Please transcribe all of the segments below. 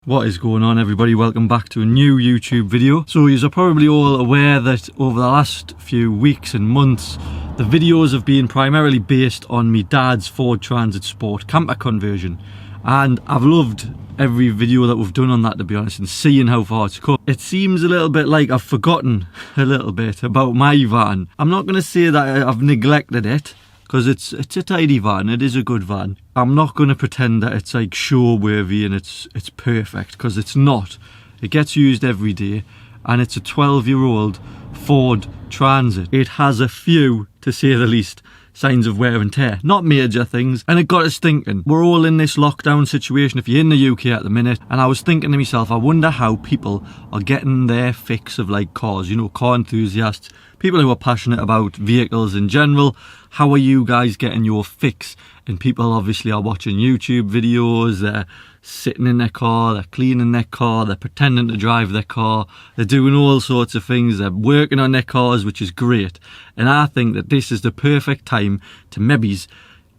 What is going on, everybody? Welcome back to a new YouTube video. So you're probably all aware that over the last few weeks and months the videos have been primarily based on me dad's Ford Transit Sport camper conversion, and I've loved every video that we've done on that, to be honest, and seeing how far it's come. It seems a little bit like I've forgotten a little bit about my van. I'm not going to say that I've neglected it, because it's a tidy van, it is a good van. I'm not going to pretend that it's like show worthy and it's perfect, because it's not. It gets used every day, and it's a 12-year-old Ford Transit. It has a few, to say the least, signs of wear and tear, not major things, and it got us thinking. We're all in this lockdown situation if you're in the UK at the minute, and I was thinking to myself, I wonder how people are getting their fix of like cars, you know, car enthusiasts, people who are passionate about vehicles in general. How are you guys getting your fix? And people obviously are watching YouTube videos, they're sitting in their car, they're cleaning their car, they're pretending to drive their car, they're doing all sorts of things, they're working on their cars, which is great. And I think that this is the perfect time to maybe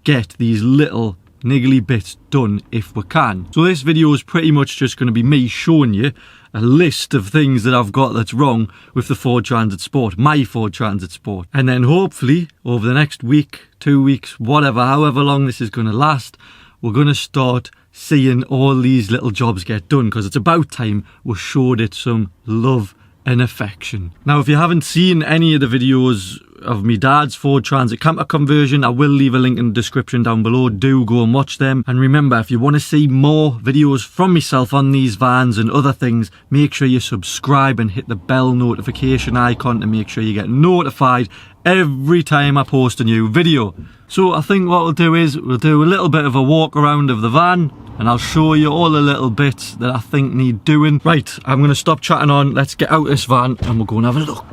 get these little niggly bits done if we can. So this video is pretty much just going to be me showing you a list of things that I've got that's wrong with the Ford Transit Sport, my Ford Transit Sport. And then hopefully over the next week, 2 weeks, whatever, however long this is going to last, we're going to start seeing all these little jobs get done, because it's about time we showed it some love and affection. Now, if you haven't seen any of the videos of me dad's Ford Transit camper conversion, I will leave a link in the description down below. Do go and watch them. And remember, if you want to see more videos from myself on these vans and other things, make sure you subscribe and hit the bell notification icon to make sure you get notified every time I post a new video. So I think what we'll do is we'll do a little bit of a walk around of the van, and I'll show you all the little bits that I think need doing. Right, I'm going to stop chatting on, let's get out this van and we'll go and have a look.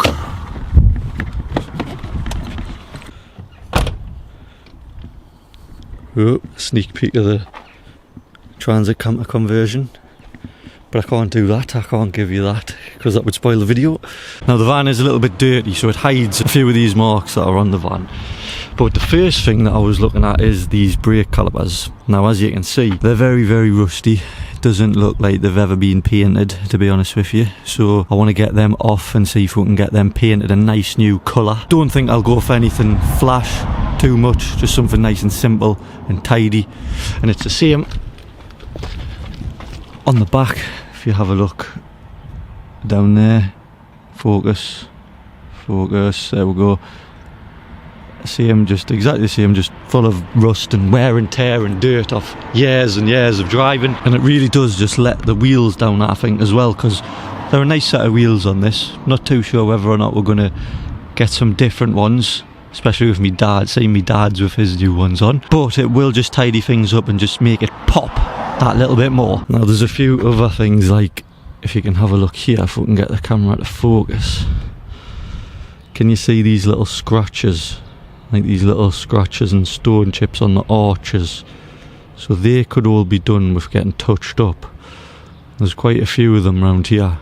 Oh, sneak peek of the transit camper conversion. But I can't do that, I can't give you that, because that would spoil the video. Now the van is a little bit dirty, so it hides a few of these marks that are on the van. But the first thing that I was looking at is these brake calipers. Now as you can see, they're very, very rusty. It doesn't look like they've ever been painted, to be honest with you. So I want to get them off and see if we can get them painted a nice new colour. Don't think I'll go for anything flash too much, just something nice and simple and tidy. And it's the same on the back. If you have a look down there, focus, there we go. Same, just exactly the same, just full of rust and wear and tear and dirt off years and years of driving. And it really does just let the wheels down, I think, as well, because they're a nice set of wheels on this. Not too sure whether or not we're going to get some different ones, especially with me dad, seeing me dad's with his new ones on. But it will just tidy things up and just make it pop that little bit more. Now there's a few other things, like if you can have a look here, if we can get the camera to focus. Can you see these little scratches? Like these little scratches and stone chips on the arches. So they could all be done with getting touched up. There's quite a few of them around here.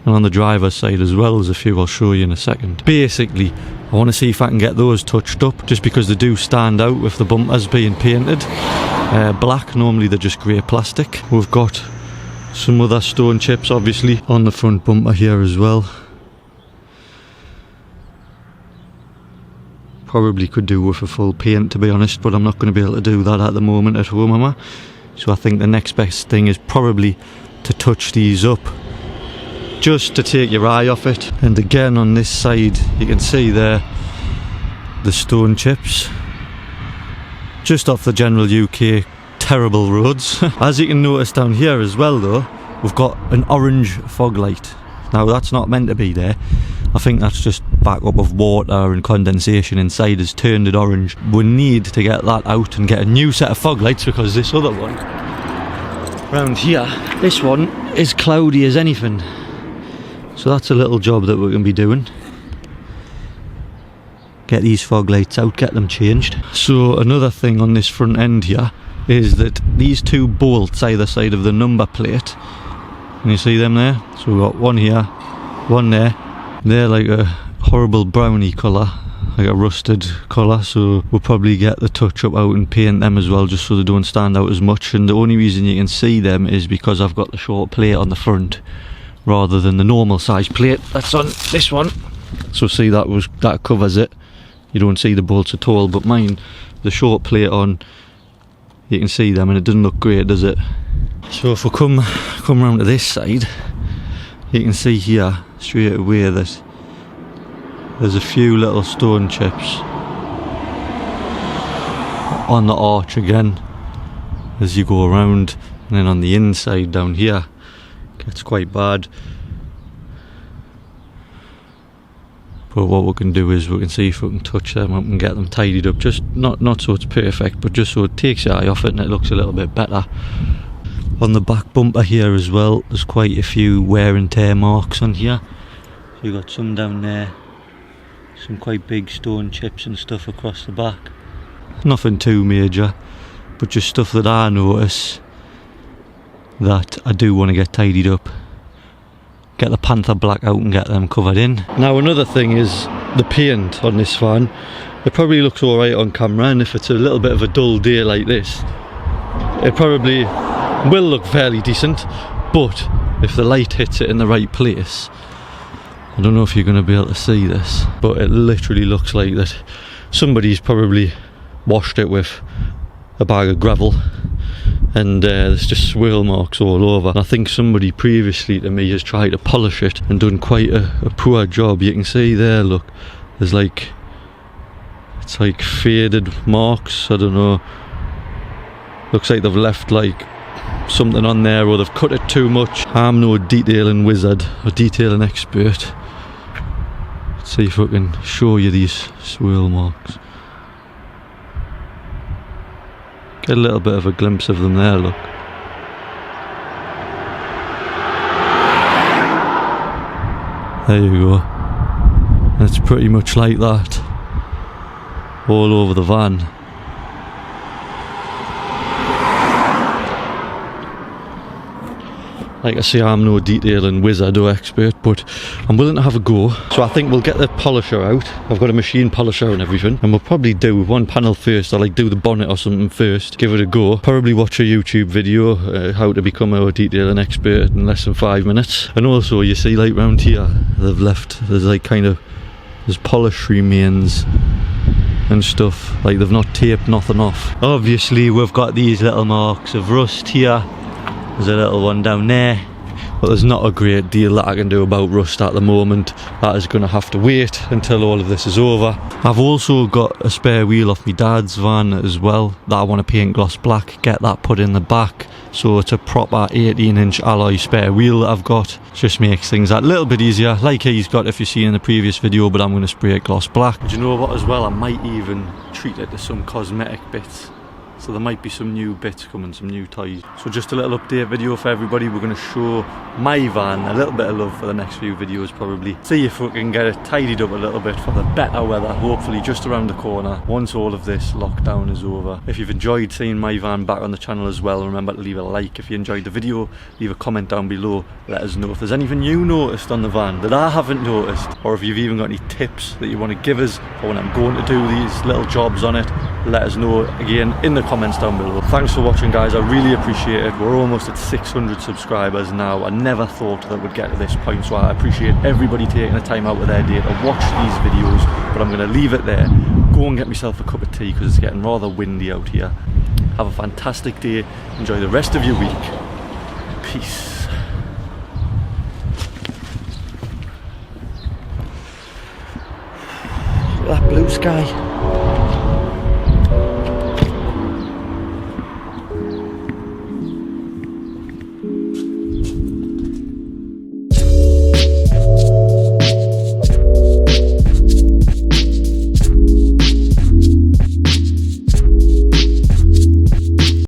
And on the driver's side as well, there's a few I'll show you in a second. Basically, I want to see if I can get those touched up, just because they do stand out with the bumpers being painted black. Normally they're just grey plastic. We've got some other stone chips obviously on the front bumper here as well. Probably could do with a full paint, to be honest, but I'm not going to be able to do that at the moment at home, am I? So I think the next best thing is probably to touch these up, just to take your eye off it. And again on this side you can see there the stone chips just off the general UK terrible roads. As you can notice down here as well though, we've got an orange fog light. Now that's not meant to be there. I think that's just backup of water and condensation inside has turned it orange. We need to get that out and get a new set of fog lights, because this other one round here, this one is cloudy as anything. So that's a little job that we're going to be doing. Get these fog lights out, get them changed. So another thing on this front end here is that these two bolts either side of the number plate, can you see them there? So we've got one here, one there. They're like a horrible brownie colour. like a rusted colour, so we'll probably get the touch up out and paint them as well, just so they don't stand out as much. And the only reason you can see them is because I've got the short plate on the front rather than the normal size plate that's on this one. So see, that covers it, you don't see the bolts at all, but mine, the short plate on, you can see them and it doesn't look great, does it? So if we come round to this side, you can see here straight away that there's a few little stone chips on the arch again as you go around, and then on the inside down here it gets quite bad. But what we can do is we can see if we can touch them up and get them tidied up, just not so it's perfect, but just so it takes your eye off it and it looks a little bit better. On the back bumper here as well, there's quite a few wear and tear marks on here. So you've got some down there, some quite big stone chips and stuff across the back. Nothing too major, but just stuff that I notice that I do want to get tidied up. Get the Panther black out and get them covered in. Now another thing is the paint on this van. It probably looks alright on camera, and if it's a little bit of a dull day like this, it probably will look fairly decent, but if the light hits it in the right place, I don't know if you're going to be able to see this, but it literally looks like that somebody's probably washed it with a bag of gravel, and there's just swirl marks all over. I think somebody previously to me has tried to polish it and done quite a poor job. You can see there, look, there's like, it's like faded marks, I don't know, looks like they've left like something on there, or they've cut it too much. I'm no detailing wizard or detailing expert. Let's see if I can show you these swirl marks. Get a little bit of a glimpse of them there, look. There you go. And it's pretty much like that all over the van. Like I say, I'm no detailing wizard or expert, but I'm willing to have a go. So I think we'll get the polisher out. I've got a machine polisher and everything, and we'll probably do one panel first, or like do the bonnet or something first, give it a go. Probably watch a YouTube video, how to become a detailing expert in less than 5 minutes. And also, you see, like round here, they've left, there's like kind of, there's polish remains and stuff, like they've not taped nothing off. Obviously we've got these little marks of rust here. There's a little one down there, but there's not a great deal that I can do about rust at the moment. That is going to have to wait until all of this is over. I've also got a spare wheel off my dad's van as well that I want to paint gloss black, get that put in the back, so it's a proper 18-inch alloy spare wheel that I've got. Just makes things that little bit easier, like he's got if you see in the previous video, but I'm going to spray it gloss black. Do you know what as well, I might even treat it to some cosmetic bits. So there might be some new bits coming, some new toys. So just a little update video for everybody. We're going to show my van a little bit of love for the next few videos probably. See if we can get it tidied up a little bit for the better weather, hopefully just around the corner, once all of this lockdown is over. If you've enjoyed seeing my van back on the channel as well, remember to leave a like. If you enjoyed the video, leave a comment down below. Let us know if there's anything you noticed on the van that I haven't noticed, or if you've even got any tips that you want to give us for when I'm going to do these little jobs on it. Let us know again in the comments down below. Thanks for watching, guys, I really appreciate it. We're almost at 600 subscribers now. I never thought that we'd get to this point, so I appreciate everybody taking the time out of their day to watch these videos. But I'm going to leave it there, go and get myself a cup of tea because it's getting rather windy out here. Have a fantastic day, enjoy the rest of your week. Peace. That blue sky.